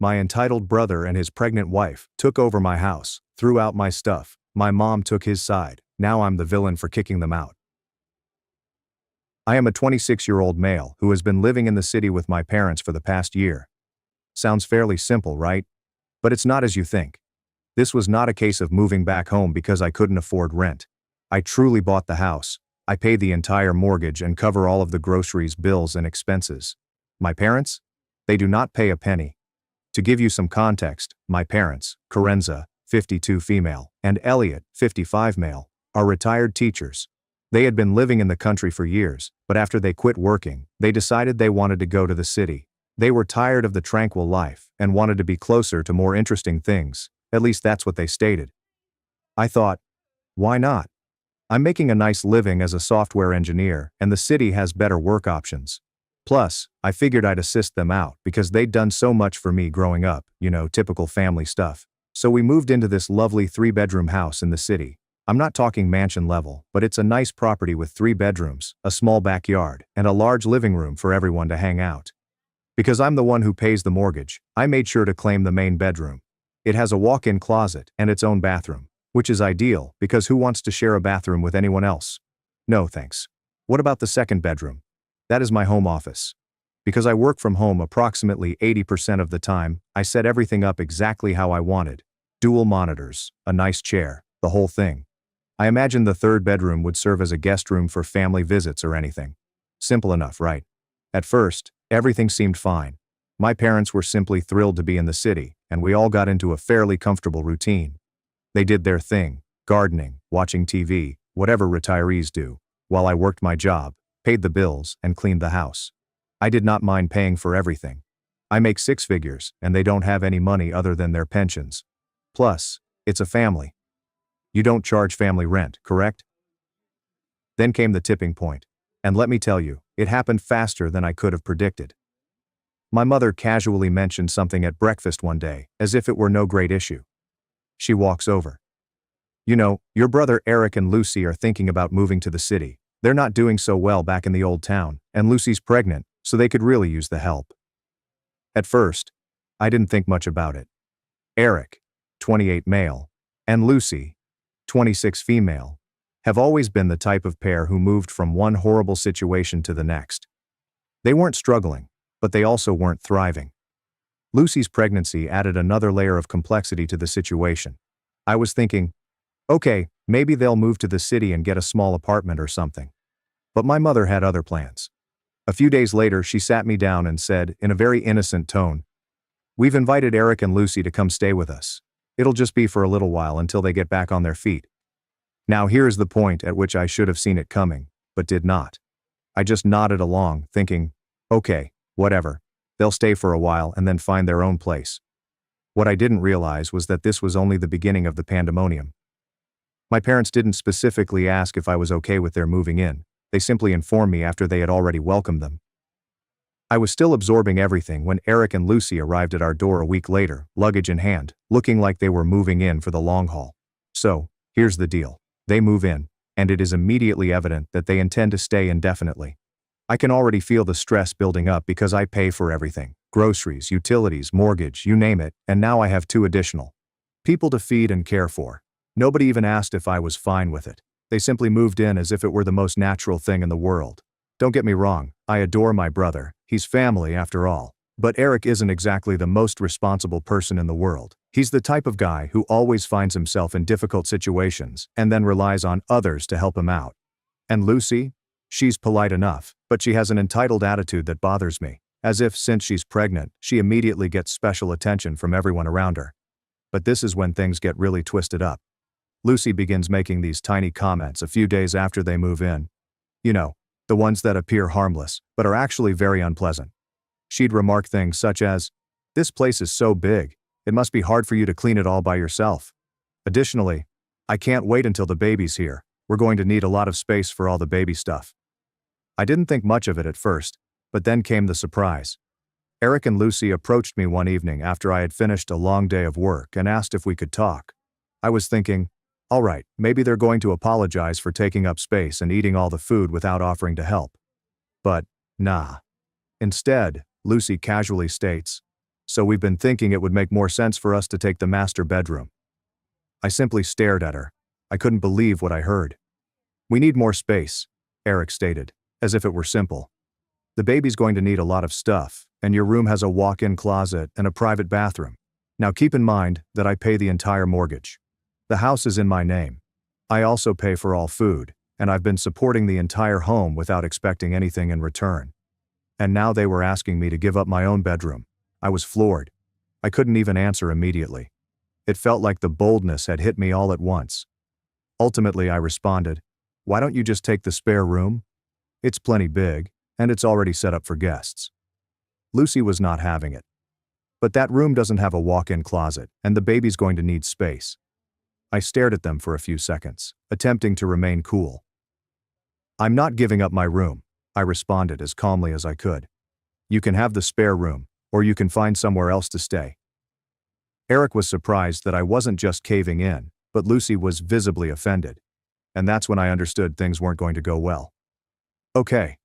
My entitled brother and his pregnant wife took over my house, threw out my stuff. My mom took his side. Now I'm the villain for kicking them out. I am a 26-year-old male who has been living in the city with my parents for the past year. Sounds fairly simple, right? But it's not as you think. This was not a case of moving back home because I couldn't afford rent. I truly bought the house. I pay the entire mortgage and cover all of the groceries, bills, and expenses. My parents? They do not pay a penny. To give you some context, my parents, Karenza, 52 female, and Elliot, 55 male, are retired teachers. They had been living in the country for years, but after they quit working, they decided they wanted to go to the city. They were tired of the tranquil life and wanted to be closer to more interesting things. At least that's what they stated. I thought, why not? I'm making a nice living as a software engineer, and the city has better work options. Plus, I figured I'd assist them out because they'd done so much for me growing up, typical family stuff. So we moved into this lovely 3-bedroom house in the city. I'm not talking mansion level, but it's a nice property with 3 bedrooms, a small backyard, and a large living room for everyone to hang out. Because I'm the one who pays the mortgage, I made sure to claim the main bedroom. It has a walk-in closet and its own bathroom, which is ideal because who wants to share a bathroom with anyone else? No thanks. What about the second bedroom? That is my home office. Because I work from home approximately 80% of the time, I set everything up exactly how I wanted. Dual monitors, a nice chair, the whole thing. I imagined the third bedroom would serve as a guest room for family visits or anything. Simple enough, right? At first, everything seemed fine. My parents were simply thrilled to be in the city, and we all got into a fairly comfortable routine. They did their thing, gardening, watching TV, whatever retirees do, while I worked my job, paid the bills, and cleaned the house. I did not mind paying for everything. I make 6 figures, and they don't have any money other than their pensions. Plus, it's a family. You don't charge family rent, correct? Then came the tipping point, and let me tell you, it happened faster than I could have predicted. My mother casually mentioned something at breakfast one day, as if it were no great issue. She walks over. Your brother Eric and Lucy are thinking about moving to the city. They're not doing so well back in the old town, and Lucy's pregnant, so they could really use the help. At first, I didn't think much about it. Eric, 28 male, and Lucy, 26 female, have always been the type of pair who moved from one horrible situation to the next. They weren't struggling, but they also weren't thriving. Lucy's pregnancy added another layer of complexity to the situation. I was thinking, okay, maybe they'll move to the city and get a small apartment or something. But my mother had other plans. A few days later, she sat me down and said, in a very innocent tone, "We've invited Eric and Lucy to come stay with us. It'll just be for a little while until they get back on their feet." Now here is the point at which I should have seen it coming, but did not. I just nodded along, thinking, okay, whatever. They'll stay for a while and then find their own place. What I didn't realize was that this was only the beginning of the pandemonium. My parents didn't specifically ask if I was okay with their moving in. They simply informed me after they had already welcomed them. I was still absorbing everything when Eric and Lucy arrived at our door a week later, luggage in hand, looking like they were moving in for the long haul. So, here's the deal. They move in, and it is immediately evident that they intend to stay indefinitely. I can already feel the stress building up because I pay for everything. Groceries, utilities, mortgage, you name it, and now I have 2 additional people to feed and care for. Nobody even asked if I was fine with it. They simply moved in as if it were the most natural thing in the world. Don't get me wrong, I adore my brother, he's family after all. But Eric isn't exactly the most responsible person in the world. He's the type of guy who always finds himself in difficult situations and then relies on others to help him out. And Lucy? She's polite enough, but she has an entitled attitude that bothers me, as if since she's pregnant, she immediately gets special attention from everyone around her. But this is when things get really twisted up. Lucy begins making these tiny comments a few days after they move in. The ones that appear harmless, but are actually very unpleasant. She'd remark things such as, "This place is so big, it must be hard for you to clean it all by yourself." Additionally, "I can't wait until the baby's here. We're going to need a lot of space for all the baby stuff." I didn't think much of it at first, but then came the surprise. Eric and Lucy approached me one evening after I had finished a long day of work and asked if we could talk. I was thinking, all right, maybe they're going to apologize for taking up space and eating all the food without offering to help. But, nah. Instead, Lucy casually states, So we've been thinking it would make more sense for us to take the master bedroom. I simply stared at her. I couldn't believe what I heard. We need more space, Eric stated, as if it were simple. The baby's going to need a lot of stuff, and your room has a walk-in closet and a private bathroom. Now keep in mind that I pay the entire mortgage. The house is in my name. I also pay for all food, and I've been supporting the entire home without expecting anything in return. And now they were asking me to give up my own bedroom. I was floored. I couldn't even answer immediately. It felt like the boldness had hit me all at once. Ultimately, I responded, "Why don't you just take the spare room? It's plenty big, and it's already set up for guests." Lucy was not having it. "But that room doesn't have a walk-in closet, and the baby's going to need space." I stared at them for a few seconds, attempting to remain cool. "I'm not giving up my room," I responded as calmly as I could. "You can have the spare room, or you can find somewhere else to stay." Eric was surprised that I wasn't just caving in, but Lucy was visibly offended. And that's when I understood things weren't going to go well. Okay.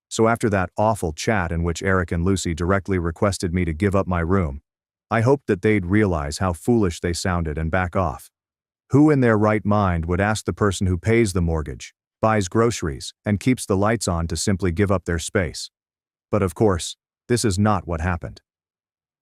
So after that awful chat in which Eric and Lucy directly requested me to give up my room, I hoped that they'd realize how foolish they sounded and back off. Who in their right mind would ask the person who pays the mortgage, buys groceries, and keeps the lights on to simply give up their space? But of course, this is not what happened.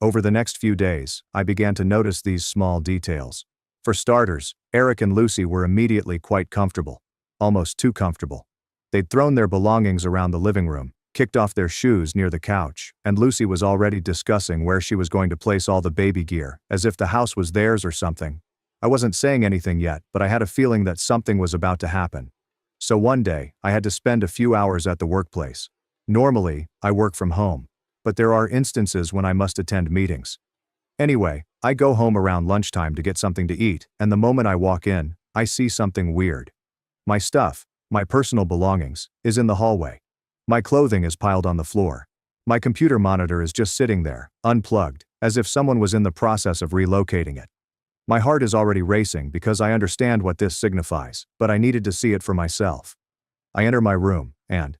Over the next few days, I began to notice these small details. For starters, Eric and Lucy were immediately quite comfortable, almost too comfortable. They'd thrown their belongings around the living room, kicked off their shoes near the couch, and Lucy was already discussing where she was going to place all the baby gear, as if the house was theirs or something. I wasn't saying anything yet, but I had a feeling that something was about to happen. So one day, I had to spend a few hours at the workplace. Normally, I work from home, but there are instances when I must attend meetings. Anyway, I go home around lunchtime to get something to eat, and the moment I walk in, I see something weird. My stuff, my personal belongings, is in the hallway. My clothing is piled on the floor. My computer monitor is just sitting there, unplugged, as if someone was in the process of relocating it. My heart is already racing because I understand what this signifies, but I needed to see it for myself. I enter my room, and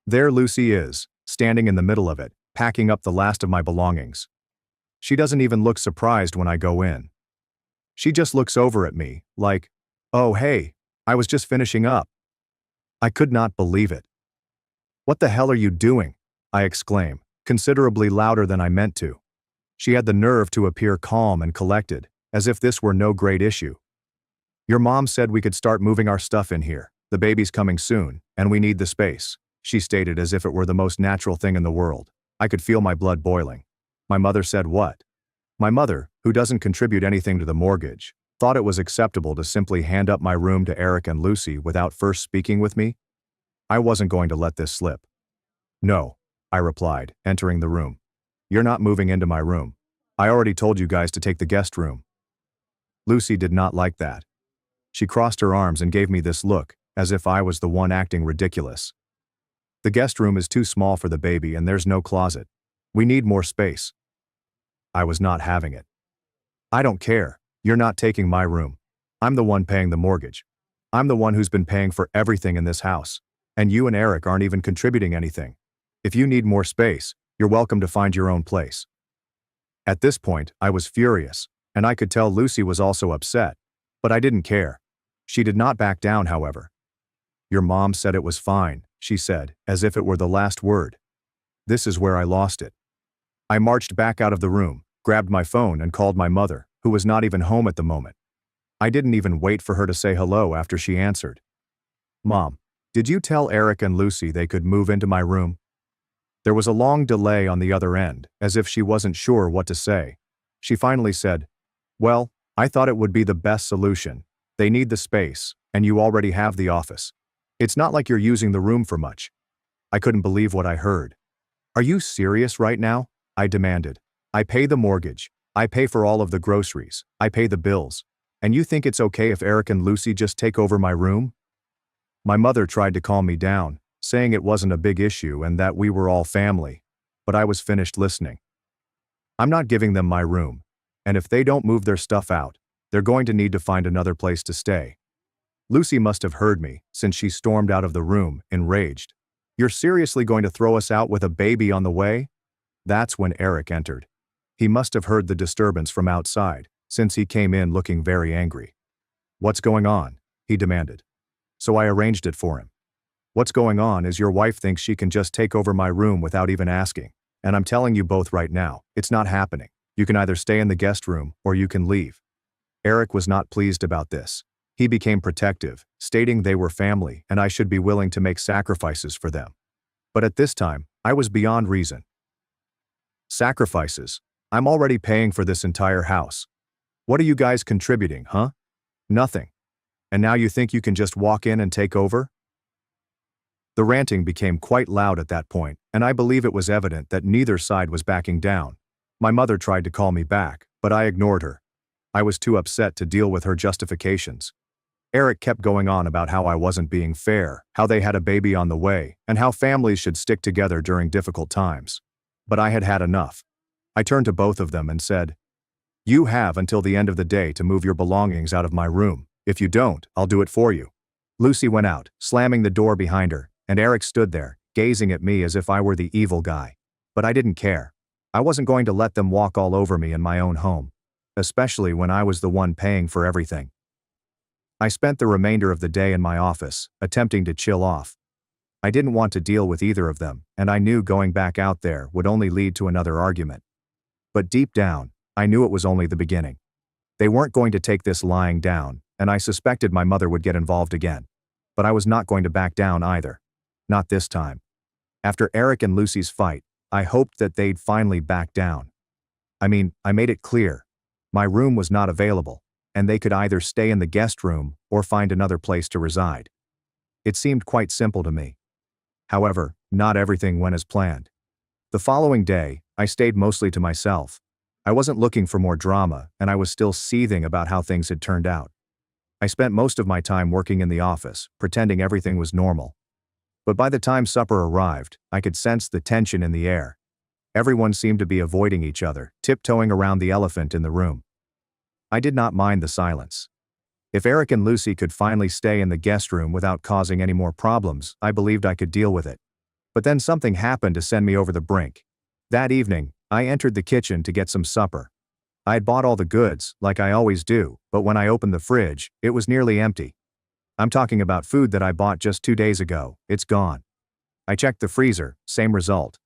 there Lucy is, standing in the middle of it, packing up the last of my belongings. She doesn't even look surprised when I go in. She just looks over at me, like, "Oh hey, I was just finishing up." I could not believe it. "What the hell are you doing?" I exclaim, considerably louder than I meant to. She had the nerve to appear calm and collected, as if this were no great issue. "Your mom said we could start moving our stuff in here. The baby's coming soon, and we need the space," she stated as if it were the most natural thing in the world. I could feel my blood boiling. My mother said what? My mother, who doesn't contribute anything to the mortgage, thought it was acceptable to simply hand up my room to Eric and Lucy without first speaking with me? I wasn't going to let this slip. "No," I replied, entering the room. "You're not moving into my room. I already told you guys to take the guest room." Lucy did not like that. She crossed her arms and gave me this look, as if I was the one acting ridiculous. "The guest room is too small for the baby and there's no closet. We need more space." I was not having it. "I don't care. You're not taking my room. I'm the one paying the mortgage. I'm the one who's been paying for everything in this house. And you and Eric aren't even contributing anything. If you need more space, you're welcome to find your own place." At this point, I was furious, and I could tell Lucy was also upset, but I didn't care. She did not back down, however. "Your mom said it was fine," she said, as if it were the last word. This is where I lost it. I marched back out of the room, grabbed my phone and called my mother, who was not even home at the moment. I didn't even wait for her to say hello after she answered. "Mom, did you tell Eric and Lucy they could move into my room?" There was a long delay on the other end, as if she wasn't sure what to say. She finally said, "Well, I thought it would be the best solution. They need the space, and you already have the office. It's not like you're using the room for much." I couldn't believe what I heard. "Are you serious right now?" I demanded. "I pay the mortgage. I pay for all of the groceries. I pay the bills. And you think it's okay if Eric and Lucy just take over my room?" My mother tried to calm me down, saying it wasn't a big issue and that we were all family, but I was finished listening. "I'm not giving them my room, and if they don't move their stuff out, they're going to need to find another place to stay." Lucy must have heard me, since she stormed out of the room, enraged. "You're seriously going to throw us out with a baby on the way?" That's when Eric entered. He must have heard the disturbance from outside, since he came in looking very angry. "What's going on?" he demanded. So I arranged it for him. "What's going on is your wife thinks she can just take over my room without even asking. And I'm telling you both right now, it's not happening. You can either stay in the guest room or you can leave." Eric was not pleased about this. He became protective, stating they were family and I should be willing to make sacrifices for them. But at this time, I was beyond reason. "Sacrifices? I'm already paying for this entire house. What are you guys contributing, huh? Nothing. And now you think you can just walk in and take over?" The ranting became quite loud at that point, and I believe it was evident that neither side was backing down. My mother tried to call me back, but I ignored her. I was too upset to deal with her justifications. Eric kept going on about how I wasn't being fair, how they had a baby on the way, and how families should stick together during difficult times. But I had had enough. I turned to both of them and said, "You have until the end of the day to move your belongings out of my room. If you don't, I'll do it for you." Lucy went out, slamming the door behind her, and Eric stood there, gazing at me as if I were the evil guy. But I didn't care. I wasn't going to let them walk all over me in my own home, especially when I was the one paying for everything. I spent the remainder of the day in my office, attempting to chill off. I didn't want to deal with either of them, and I knew going back out there would only lead to another argument. But deep down, I knew it was only the beginning. They weren't going to take this lying down, and I suspected my mother would get involved again. But I was not going to back down either. Not this time. After Eric and Lucy's fight, I hoped that they'd finally back down. I mean, I made it clear. My room was not available, and they could either stay in the guest room or find another place to reside. It seemed quite simple to me. However, not everything went as planned. The following day, I stayed mostly to myself. I wasn't looking for more drama, and I was still seething about how things had turned out. I spent most of my time working in the office, pretending everything was normal. But by the time supper arrived, I could sense the tension in the air. Everyone seemed to be avoiding each other, tiptoeing around the elephant in the room. I did not mind the silence. If Eric and Lucy could finally stay in the guest room without causing any more problems, I believed I could deal with it. But then something happened to send me over the brink. That evening, I entered the kitchen to get some supper. I had bought all the goods, like I always do, but when I opened the fridge, it was nearly empty. I'm talking about food that I bought just 2 days ago. It's gone. I checked the freezer, same result.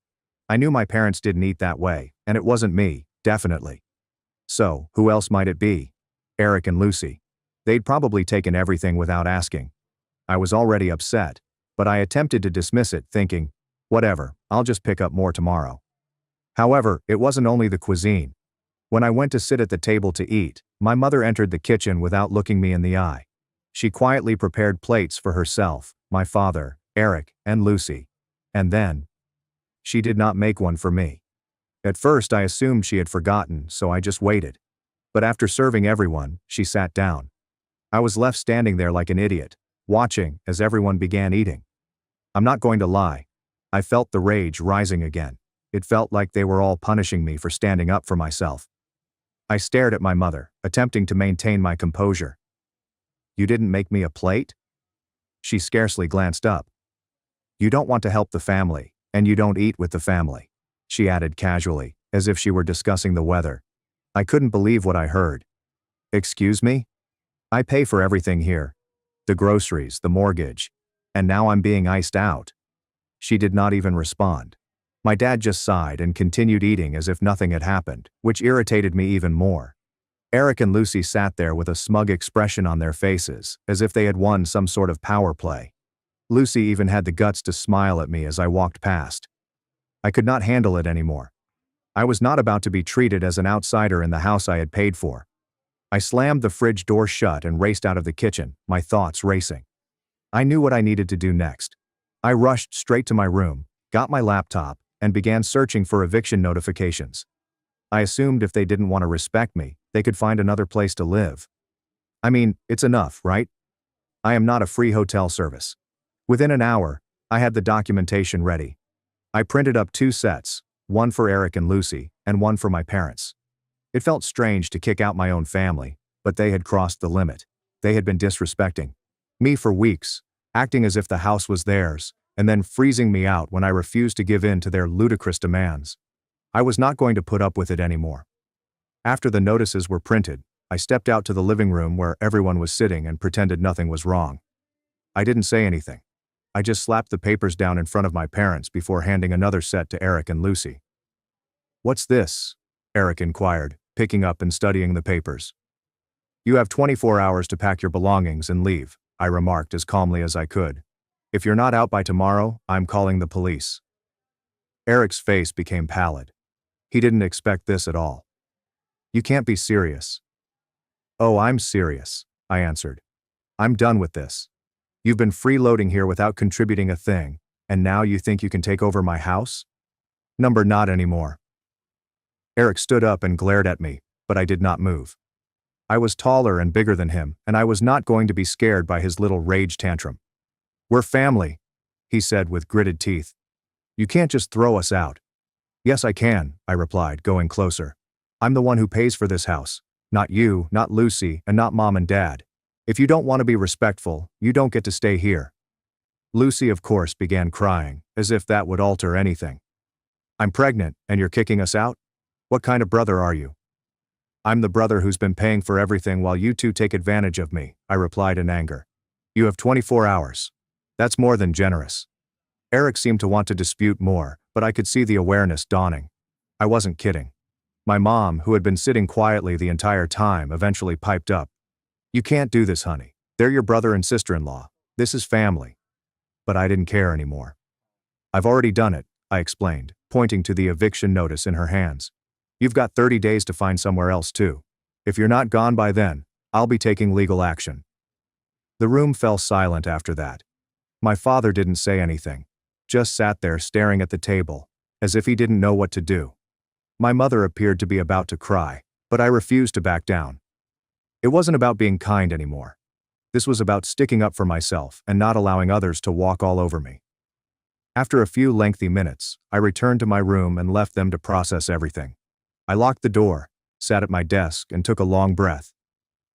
I knew my parents didn't eat that way, and it wasn't me, definitely. So, who else might it be? Eric and Lucy. They'd probably taken everything without asking. I was already upset, but I attempted to dismiss it, thinking, whatever, I'll just pick up more tomorrow. However, it wasn't only the cuisine. When I went to sit at the table to eat, my mother entered the kitchen without looking me in the eye. She quietly prepared plates for herself, my father, Eric, and Lucy. And then, she did not make one for me. At first I assumed she had forgotten, so I just waited. But after serving everyone, she sat down. I was left standing there like an idiot, watching as everyone began eating. I'm not going to lie. I felt the rage rising again. It felt like they were all punishing me for standing up for myself. I stared at my mother, attempting to maintain my composure. "You didn't make me a plate?" She scarcely glanced up. "You don't want to help the family, and you don't eat with the family," she added casually, as if she were discussing the weather. I couldn't believe what I heard. "Excuse me? I pay for everything here. The groceries, the mortgage. And now I'm being iced out." She did not even respond. My dad just sighed and continued eating as if nothing had happened, which irritated me even more. Eric and Lucy sat there with a smug expression on their faces, as if they had won some sort of power play. Lucy even had the guts to smile at me as I walked past. I could not handle it anymore. I was not about to be treated as an outsider in the house I had paid for. I slammed the fridge door shut and raced out of the kitchen, my thoughts racing. I knew what I needed to do next. I rushed straight to my room, got my laptop, and began searching for eviction notifications. I assumed if they didn't want to respect me, they could find another place to live. I mean, it's enough, right? I am not a free hotel service. Within an hour, I had the documentation ready. I printed up 2 sets, one for Eric and Lucy, and one for my parents. It felt strange to kick out my own family, but they had crossed the limit. They had been disrespecting me for weeks, acting as if the house was theirs, and then freezing me out when I refused to give in to their ludicrous demands. I was not going to put up with it anymore. After the notices were printed, I stepped out to the living room where everyone was sitting and pretended nothing was wrong. I didn't say anything. I just slapped the papers down in front of my parents before handing another set to Eric and Lucy. "What's this?" Eric inquired, picking up and studying the papers. "You have 24 hours to pack your belongings and leave," I remarked as calmly as I could. "If you're not out by tomorrow, I'm calling the police." Eric's face became pallid. He didn't expect this at all. "You can't be serious." "Oh, I'm serious," I answered. "I'm done with this. You've been freeloading here without contributing a thing, and now you think you can take over my house? Not anymore." Eric stood up and glared at me, but I did not move. I was taller and bigger than him, and I was not going to be scared by his little rage tantrum. "We're family," he said with gritted teeth. "You can't just throw us out." "Yes, I can," I replied, going closer. "I'm the one who pays for this house. Not you, not Lucy, and not Mom and Dad. If you don't want to be respectful, you don't get to stay here." Lucy, of course, began crying, as if that would alter anything. "I'm pregnant, and you're kicking us out? What kind of brother are you?" "I'm the brother who's been paying for everything while you two take advantage of me," I replied in anger. "You have 24 hours. That's more than generous." Eric seemed to want to dispute more, but I could see the awareness dawning. I wasn't kidding. My mom, who had been sitting quietly the entire time, eventually piped up. "You can't do this, honey. They're your brother and sister-in-law. This is family." But I didn't care anymore. "I've already done it," I explained, pointing to the eviction notice in her hands. "You've got 30 days to find somewhere else too. If you're not gone by then, I'll be taking legal action." The room fell silent after that. My father didn't say anything, just sat there staring at the table, as if he didn't know what to do. My mother appeared to be about to cry, but I refused to back down. It wasn't about being kind anymore. This was about sticking up for myself and not allowing others to walk all over me. After a few lengthy minutes, I returned to my room and left them to process everything. I locked the door, sat at my desk, and took a long breath.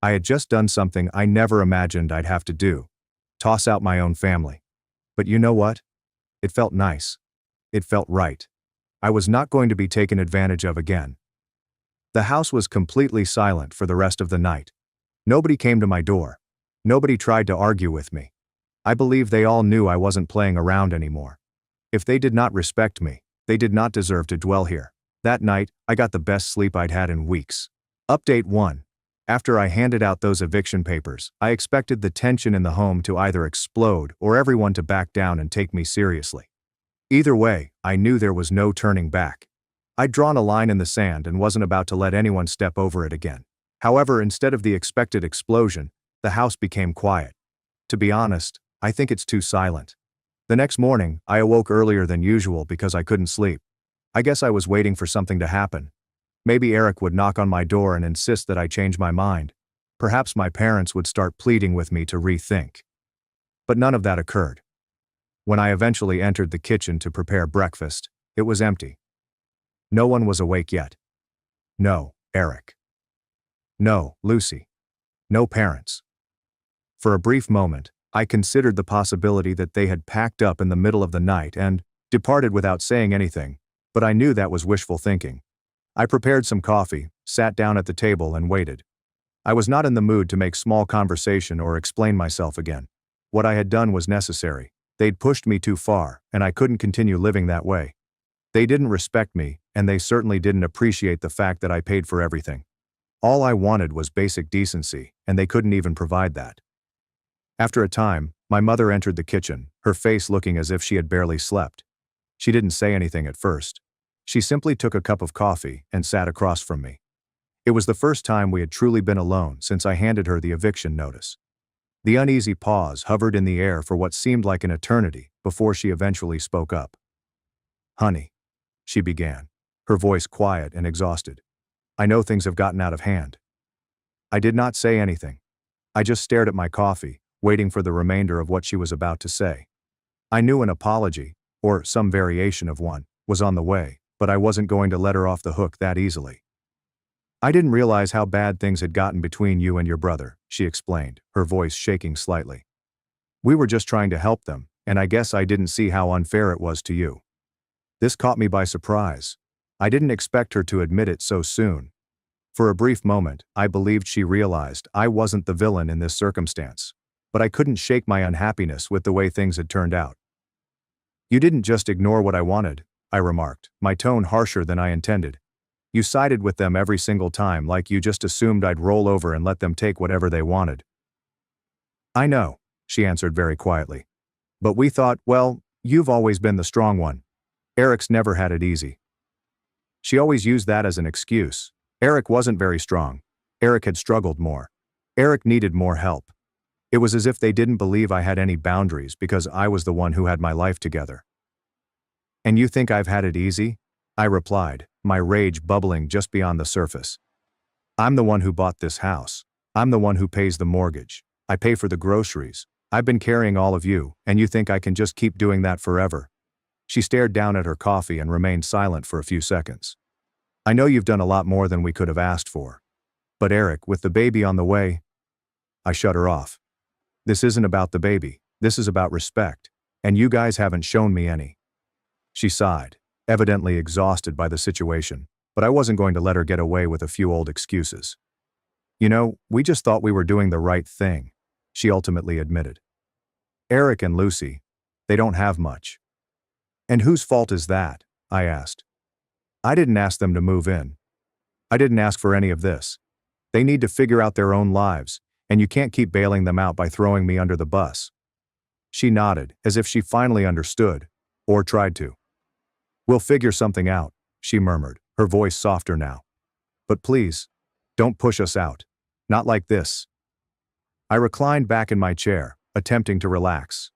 I had just done something I never imagined I'd have to do: toss out my own family. But you know what? It felt nice. It felt right. I was not going to be taken advantage of again. The house was completely silent for the rest of the night. Nobody came to my door. Nobody tried to argue with me. I believe they all knew I wasn't playing around anymore. If they did not respect me, they did not deserve to dwell here. That night, I got the best sleep I'd had in weeks. Update 1. After I handed out those eviction papers, I expected the tension in the home to either explode or everyone to back down and take me seriously. Either way, I knew there was no turning back. I'd drawn a line in the sand and wasn't about to let anyone step over it again. However, instead of the expected explosion, the house became quiet. To be honest, I think it's too silent. The next morning, I awoke earlier than usual because I couldn't sleep. I guess I was waiting for something to happen. Maybe Eric would knock on my door and insist that I change my mind. Perhaps my parents would start pleading with me to rethink. But none of that occurred. When I eventually entered the kitchen to prepare breakfast, it was empty. No one was awake yet. No, Eric. No, Lucy. No parents. For a brief moment, I considered the possibility that they had packed up in the middle of the night and departed without saying anything, but I knew that was wishful thinking. I prepared some coffee, sat down at the table, and waited. I was not in the mood to make small conversation or explain myself again. What I had done was necessary. They'd pushed me too far, and I couldn't continue living that way. They didn't respect me, and they certainly didn't appreciate the fact that I paid for everything. All I wanted was basic decency, and they couldn't even provide that. After a time, my mother entered the kitchen, her face looking as if she had barely slept. She didn't say anything at first. She simply took a cup of coffee and sat across from me. It was the first time we had truly been alone since I handed her the eviction notice. The uneasy pause hovered in the air for what seemed like an eternity before she eventually spoke up. "Honey," she began, her voice quiet and exhausted. "I know things have gotten out of hand." I did not say anything. I just stared at my coffee, waiting for the remainder of what she was about to say. I knew an apology, or some variation of one, was on the way, but I wasn't going to let her off the hook that easily. "I didn't realize how bad things had gotten between you and your brother," she explained, her voice shaking slightly. "We were just trying to help them, and I guess I didn't see how unfair it was to you." This caught me by surprise. I didn't expect her to admit it so soon. For a brief moment, I believed she realized I wasn't the villain in this circumstance. But I couldn't shake my unhappiness with the way things had turned out. "You didn't just ignore what I wanted," I remarked, my tone harsher than I intended. "You sided with them every single time, like you just assumed I'd roll over and let them take whatever they wanted." "I know," she answered very quietly. "But we thought, well, you've always been the strong one. Eric's never had it easy." She always used that as an excuse. Eric wasn't very strong. Eric had struggled more. Eric needed more help. It was as if they didn't believe I had any boundaries because I was the one who had my life together. "And you think I've had it easy?" I replied, my rage bubbling just beyond the surface. "I'm the one who bought this house. I'm the one who pays the mortgage. I pay for the groceries. I've been carrying all of you, and you think I can just keep doing that forever?" She stared down at her coffee and remained silent for a few seconds. "I know you've done a lot more than we could have asked for. But Eric, with the baby on the way..." I shut her off. "This isn't about the baby. This is about respect. And you guys haven't shown me any." She sighed, evidently exhausted by the situation, but I wasn't going to let her get away with a few old excuses. "You know, we just thought we were doing the right thing," she ultimately admitted. "Eric and Lucy, they don't have much." "And whose fault is that?" I asked. "I didn't ask them to move in. I didn't ask for any of this. They need to figure out their own lives, and you can't keep bailing them out by throwing me under the bus." She nodded, as if she finally understood, or tried to. "We'll figure something out," she murmured, her voice softer now. "But please, don't push us out. Not like this." I reclined back in my chair, attempting to relax.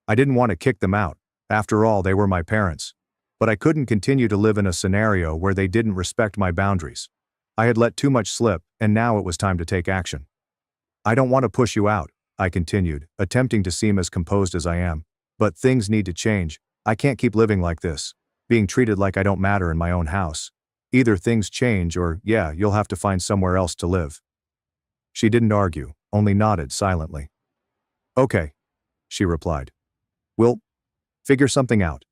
I didn't want to kick them out. After all, they were my parents. But I couldn't continue to live in a scenario where they didn't respect my boundaries. I had let too much slip, and now it was time to take action. "I don't want to push you out," I continued, attempting to seem as composed as I am. "But things need to change. I can't keep living like this, being treated like I don't matter in my own house. Either things change or, yeah, you'll have to find somewhere else to live." She didn't argue, only nodded silently. "Okay," she replied. "We'll figure something out."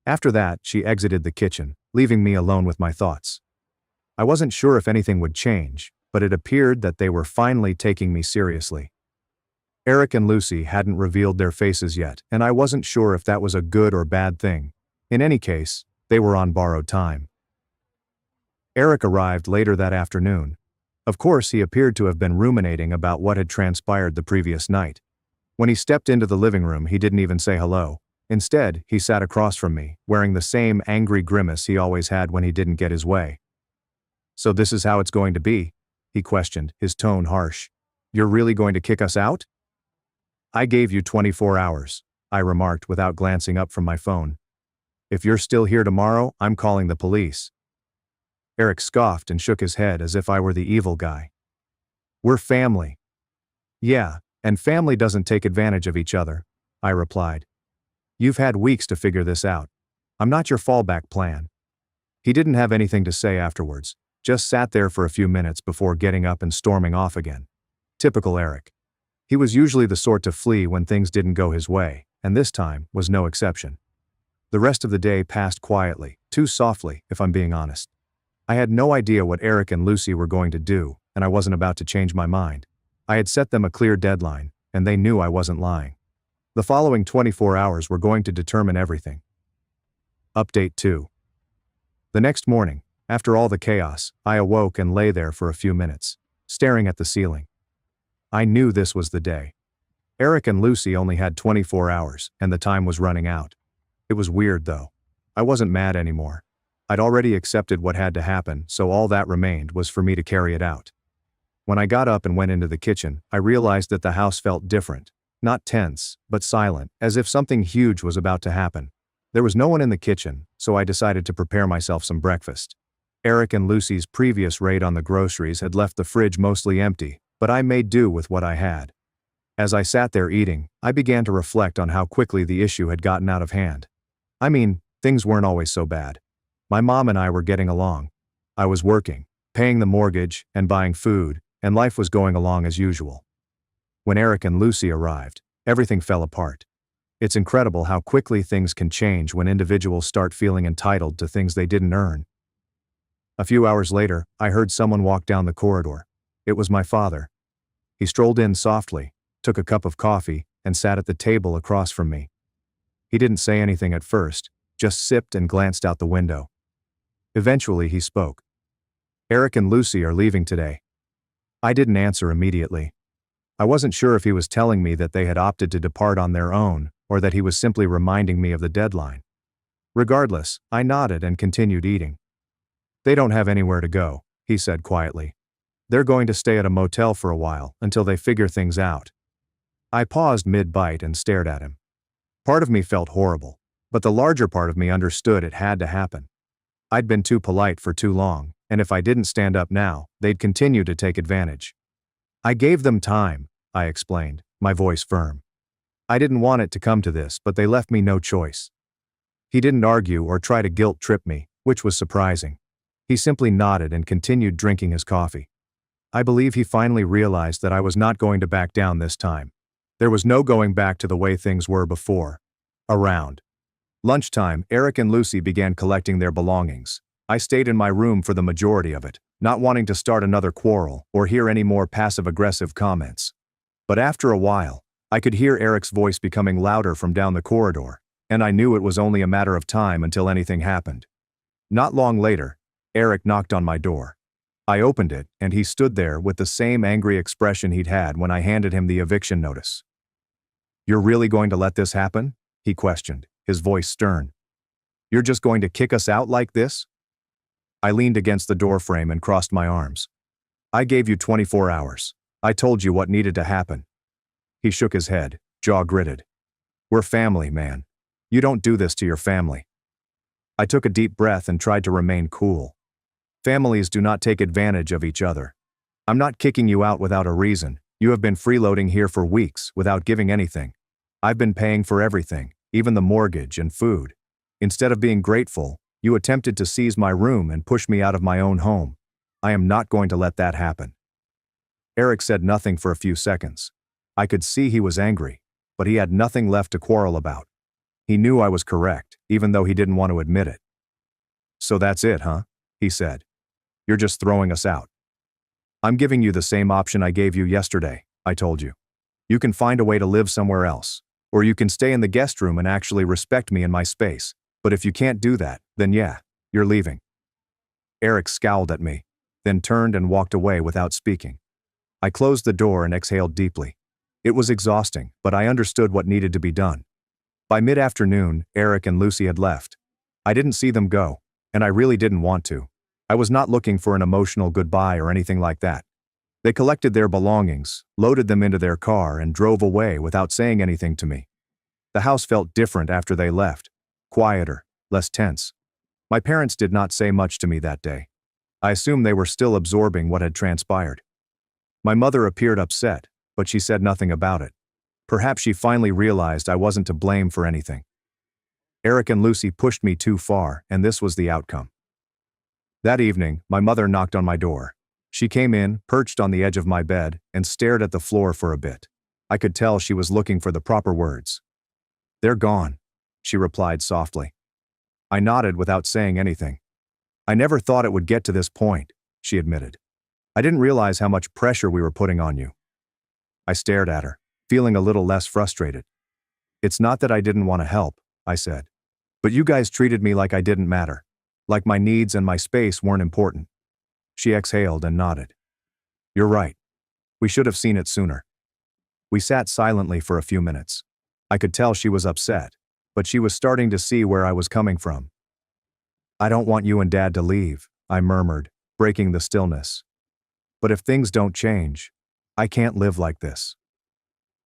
After that, she exited the kitchen, leaving me alone with my thoughts. I wasn't sure if anything would change, but it appeared that they were finally taking me seriously. Eric and Lucy hadn't revealed their faces yet, and I wasn't sure if that was a good or bad thing. In any case, they were on borrowed time. Eric arrived later that afternoon. Of course, he appeared to have been ruminating about what had transpired the previous night. When he stepped into the living room, he didn't even say hello. Instead, he sat across from me, wearing the same angry grimace he always had when he didn't get his way. "So this is how it's going to be?" he questioned, his tone harsh. "You're really going to kick us out?" "I gave you 24 hours, I remarked without glancing up from my phone. "If you're still here tomorrow, I'm calling the police." Eric scoffed and shook his head as if I were the evil guy. "We're family." "Yeah, and family doesn't take advantage of each other," I replied. "You've had weeks to figure this out. I'm not your fallback plan." He didn't have anything to say afterwards, just sat there for a few minutes before getting up and storming off again. Typical Eric. He was usually the sort to flee when things didn't go his way, and this time was no exception. The rest of the day passed quietly, too softly, if I'm being honest. I had no idea what Eric and Lucy were going to do, and I wasn't about to change my mind. I had set them a clear deadline, and they knew I wasn't lying. The following 24 hours were going to determine everything. Update 2. The next morning, after all the chaos, I awoke and lay there for a few minutes, staring at the ceiling. I knew this was the day. Eric and Lucy only had 24 hours, and the time was running out. It was weird, though. I wasn't mad anymore. I'd already accepted what had to happen, so all that remained was for me to carry it out. When I got up and went into the kitchen, I realized that the house felt different. Not tense, but silent, as if something huge was about to happen. There was no one in the kitchen, so I decided to prepare myself some breakfast. Eric and Lucy's previous raid on the groceries had left the fridge mostly empty, but I made do with what I had. As I sat there eating, I began to reflect on how quickly the issue had gotten out of hand. I mean, things weren't always so bad. My mom and I were getting along. I was working, paying the mortgage, and buying food, and life was going along as usual. When Eric and Lucy arrived, everything fell apart. It's incredible how quickly things can change when individuals start feeling entitled to things they didn't earn. A few hours later, I heard someone walk down the corridor. It was my father. He strolled in softly, took a cup of coffee, and sat at the table across from me. He didn't say anything at first, just sipped and glanced out the window. Eventually he spoke. "Eric and Lucy are leaving today." I didn't answer immediately. I wasn't sure if he was telling me that they had opted to depart on their own, or that he was simply reminding me of the deadline. Regardless, I nodded and continued eating. "They don't have anywhere to go," he said quietly. "They're going to stay at a motel for a while, until they figure things out." I paused mid-bite and stared at him. Part of me felt horrible, but the larger part of me understood it had to happen. I'd been too polite for too long, and if I didn't stand up now, they'd continue to take advantage. "I gave them time," I explained, my voice firm. "I didn't want it to come to this, but they left me no choice." He didn't argue or try to guilt-trip me, which was surprising. He simply nodded and continued drinking his coffee. I believe he finally realized that I was not going to back down this time. There was no going back to the way things were before. Around lunchtime, Eric and Lucy began collecting their belongings. I stayed in my room for the majority of it, not wanting to start another quarrel or hear any more passive-aggressive comments. But after a while, I could hear Eric's voice becoming louder from down the corridor, and I knew it was only a matter of time until anything happened. Not long later, Eric knocked on my door. I opened it, and he stood there with the same angry expression he'd had when I handed him the eviction notice. "You're really going to let this happen?" he questioned, his voice stern. "You're just going to kick us out like this?" I leaned against the doorframe and crossed my arms. "I gave you 24 hours. I told you what needed to happen." He shook his head, jaw gritted. "We're family, man. You don't do this to your family." I took a deep breath and tried to remain cool. Families do not take advantage of each other. "I'm not kicking you out without a reason. You have been freeloading here for weeks without giving anything. I've been paying for everything, even the mortgage and food. Instead of being grateful, you attempted to seize my room and push me out of my own home. I am not going to let that happen." Eric said nothing for a few seconds. I could see he was angry, but he had nothing left to quarrel about. He knew I was correct, even though he didn't want to admit it. "So that's it, huh?" he said. "You're just throwing us out." "I'm giving you the same option I gave you yesterday," I told you. "You can find a way to live somewhere else, or you can stay in the guest room and actually respect me and my space. But if you can't do that, then yeah, you're leaving." Eric scowled at me, then turned and walked away without speaking. I closed the door and exhaled deeply. It was exhausting, but I understood what needed to be done. By mid-afternoon, Eric and Lucy had left. I didn't see them go, and I really didn't want to. I was not looking for an emotional goodbye or anything like that. They collected their belongings, loaded them into their car, and drove away without saying anything to me. The house felt different after they left. Quieter, less tense. My parents did not say much to me that day. I assumed they were still absorbing what had transpired. My mother appeared upset, but she said nothing about it. Perhaps she finally realized I wasn't to blame for anything. Eric and Lucy pushed me too far, and this was the outcome. That evening, my mother knocked on my door. She came in, perched on the edge of my bed, and stared at the floor for a bit. I could tell she was looking for the proper words. "They're gone," she replied softly. I nodded without saying anything. "I never thought it would get to this point," she admitted. "I didn't realize how much pressure we were putting on you." I stared at her, feeling a little less frustrated. "It's not that I didn't want to help," I said. "But you guys treated me like I didn't matter, like my needs and my space weren't important." She exhaled and nodded. "You're right. We should have seen it sooner." We sat silently for a few minutes. I could tell she was upset, but she was starting to see where I was coming from. "I don't want you and Dad to leave," I murmured, breaking the stillness. "But if things don't change, I can't live like this."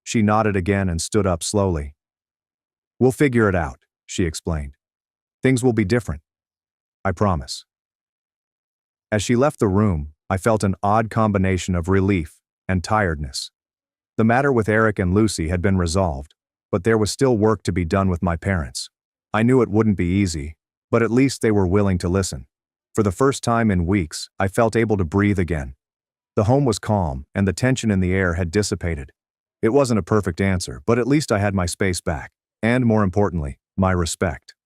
She nodded again and stood up slowly. "We'll figure it out," she explained. "Things will be different. I promise." As she left the room, I felt an odd combination of relief and tiredness. The matter with Eric and Lucy had been resolved, but there was still work to be done with my parents. I knew it wouldn't be easy, but at least they were willing to listen. For the first time in weeks, I felt able to breathe again. The home was calm, and the tension in the air had dissipated. It wasn't a perfect answer, but at least I had my space back. And more importantly, my respect.